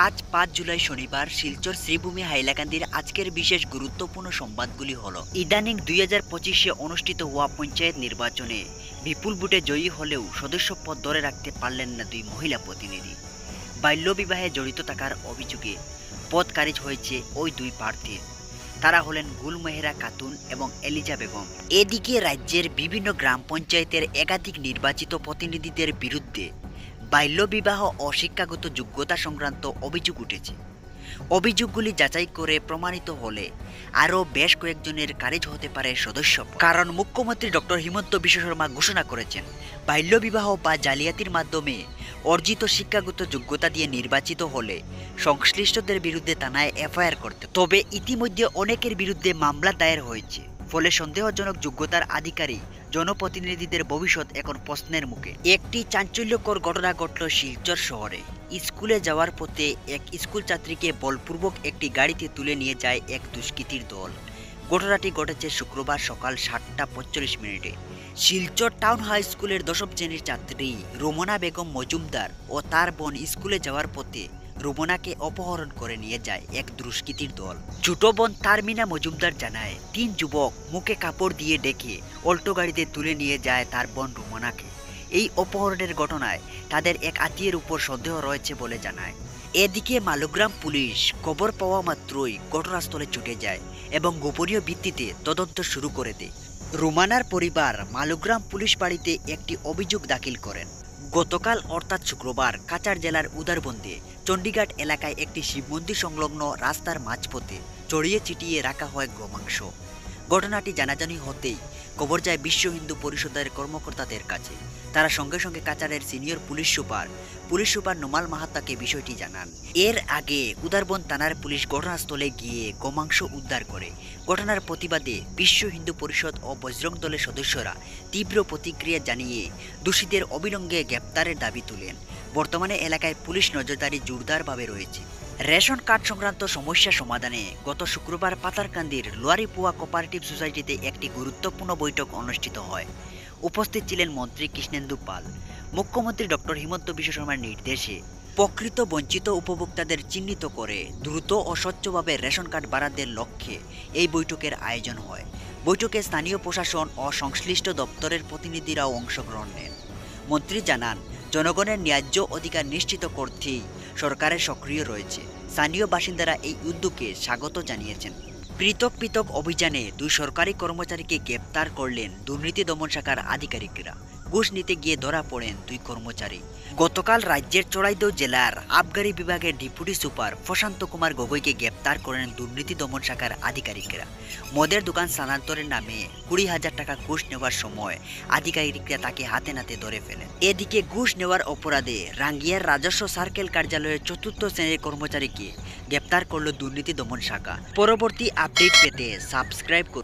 আজ ৫ জুলাই শনিবার শিলচর শ্রীভূমি হাইলাকান্দির আজকের বিশেষ গুরুত্বপূর্ণ সংবাদগুলি হল ইদানিং ২০২৫-এ অনুষ্ঠিত হওয়া পঞ্চায়েত নির্বাচনে বিপুল ভোটে জয়ী হলেও সদস্য পদ ধরে রাখতে পারলেন না দুই মহিলা প্রতিনিধি। বাল্যবিবাহে জড়িত থাকার অভিযোগে পদ খারিজ হয়েছে ওই দুই প্রার্থীর। তারা হলেন গুলমেহরা খাতুন এবং এলিজা বেগম। এদিকে রাজ্যের বিভিন্ন গ্রাম পঞ্চায়েতের একাধিক নির্বাচিত প্রতিনিধিদের বিরুদ্ধে বাল্যবিবাহ ও শিক্ষাগত যোগ্যতা সংক্রান্ত অভিযোগ উঠেছে। অভিযোগগুলি যাচাই করে প্রমাণিত হলে আরও বেশ কয়েকজনের খারিজ হতে পারে সদস্য। কারণ মুখ্যমন্ত্রী ডক্টর হিমন্ত বিশ্ব শর্মা ঘোষণা করেছেন, বাল্যবিবাহ বা জালিয়াতির মাধ্যমে অর্জিত শিক্ষাগত যোগ্যতা দিয়ে নির্বাচিত হলে সংশ্লিষ্টদের বিরুদ্ধে থানায় এফআইআর করতে। তবে ইতিমধ্যে অনেকের বিরুদ্ধে মামলা দায়ের হয়েছে, ফলে সন্দেহজনক যোগ্যতার আধিকারিক জনপ্রতিনিধিদের ভবিষ্যৎ এখন প্রশ্নের মুখে। একটি চাঞ্চল্যকর ঘটনা ঘটল শিলচর শহরে। স্কুলে যাওয়ার পথে এক স্কুল ছাত্রীকে বলপূর্বক একটি গাড়িতে তুলে নিয়ে যায় এক দুষ্কৃতীর দল। ঘটনাটি ঘটেছে শুক্রবার সকাল ৭টা ৪৫ মিনিটে। শিলচর টাউন হাই স্কুলের ১০ম শ্রেণীর ছাত্রী রুমনা বেগম মজুমদার ও তার বোন স্কুলে যাওয়ার পথে রুমনাকে অপহরণ করে নিয়ে যায় এক দুষ্কৃতীর দল। ছোট বোন তারমিনা মজুমদার জানায়, ৩ যুবক মুখে কাপড় দিয়ে ডেকে অল্টো গাড়িতে তুলে নিয়ে যায় তার বোন রুমনাকে। এই অপহরণের ঘটনায় তাদের এক আত্মীয়ের উপর সন্দেহ রয়েছে বলে জানায়। এদিকে মালুগ্রাম পুলিশ খবর পাওয়া মাত্রই ঘটনাস্থলে ছুটে যায় এবং গোপনীয় ভিত্তিতে তদন্ত শুরু করে দেয়। রুমানার পরিবার মালুগ্রাম পুলিশ বাড়িতে একটি অভিযোগ দাখিল করেন। গতকাল অর্থাৎ শুক্রবার কাছাড় জেলার উদারবন্দে চণ্ডীঘাট এলাকায় একটি শিব মন্দির সংলগ্ন রাস্তার মাঝপথে ছড়িয়ে ছিটিয়ে রাখা হয় গোমাংস। ঘটনাটি জানাজানি হতেই খবর যায় বিশ্ব হিন্দু পরিষদের কর্মকর্তাদের কাছে। তারা সঙ্গে সঙ্গে কাছাড়ের সিনিয়র পুলিশ সুপার নোমাল মাহাত্তাকে বিষয়টি জানান। এর আগে উদারবন্দ থানার পুলিশ ঘটনাস্থলে গিয়ে গোমাংস উদ্ধার করে। ঘটনার প্রতিবাদে বিশ্ব হিন্দু পরিষদ ও বজরং দলের সদস্যরা তীব্র প্রতিক্রিয়া জানিয়ে দোষীদের অবিলম্বে গ্রেপ্তারের দাবি তুলেন। বর্তমানে এলাকায় পুলিশ নজরদারি জোরদারভাবে রয়েছে। রেশন কার্ড সংক্রান্ত সমস্যা সমাধানে গত শুক্রবার পাতারকান্দির লোয়ারিপুয়া কোঅপারেটিভ সোসাইটিতে একটি গুরুত্বপূর্ণ বৈঠক অনুষ্ঠিত হয়। উপস্থিত ছিলেন মন্ত্রী কৃষ্ণেন্দু পাল। মুখ্যমন্ত্রী ডক্টর হিমন্ত বিশ্ব শর্মার নির্দেশে প্রকৃত বঞ্চিত উপভোক্তাদের চিহ্নিত করে দ্রুত ও স্বচ্ছভাবে রেশন কার্ড বরাদ্দের লক্ষ্যে এই বৈঠকের আয়োজন হয়। বৈঠকে স্থানীয় প্রশাসন ও সংশ্লিষ্ট দপ্তরের প্রতিনিধিরাও অংশগ্রহণ নেন। মন্ত্রী জানান, জনগণের ন্যায্য অধিকার নিশ্চিত করতেই সরকারের সক্রিয় রয়েছে। স্থানীয় বাসিন্দারা এই উদ্যোগে স্বাগত জানিয়েছেন। পৃথক পৃথক অভিযানে দুই সরকারি কর্মচারীকে গ্রেপ্তার করলেন দুর্নীতি দমন শাখার আধিকারিকরা। ঘুষ নিতে গিয়ে ধরা পড়েন দুই কর্মচারী। গতকাল রাজ্যের চড়াইদেও জেলার আবগারি বিভাগের ডেপুটি সুপার প্রশান্ত কুমার গগৈকে গ্রেপ্তার করেন দুর্নীতি দমন শাখার আধিকারিকরা। মদের দোকান স্থানান্তরের নামে ২০,০০০ টাকা ঘুষ নেওয়ার সময় আধিকারিকরা তাকে হাতে নাতে ধরে ফেলেন। এদিকে ঘুষ নেওয়ার অপরাধে রাঙ্গিয়ার রাজস্ব সার্কেল কার্যালয়ের ৪র্থ শ্রেণীর কর্মচারীকে গ্রেপ্তার করল দুর্নীতি দমন শাখা। পরবর্তী আপডেট পেতে সাবস্ক্রাইব করুন।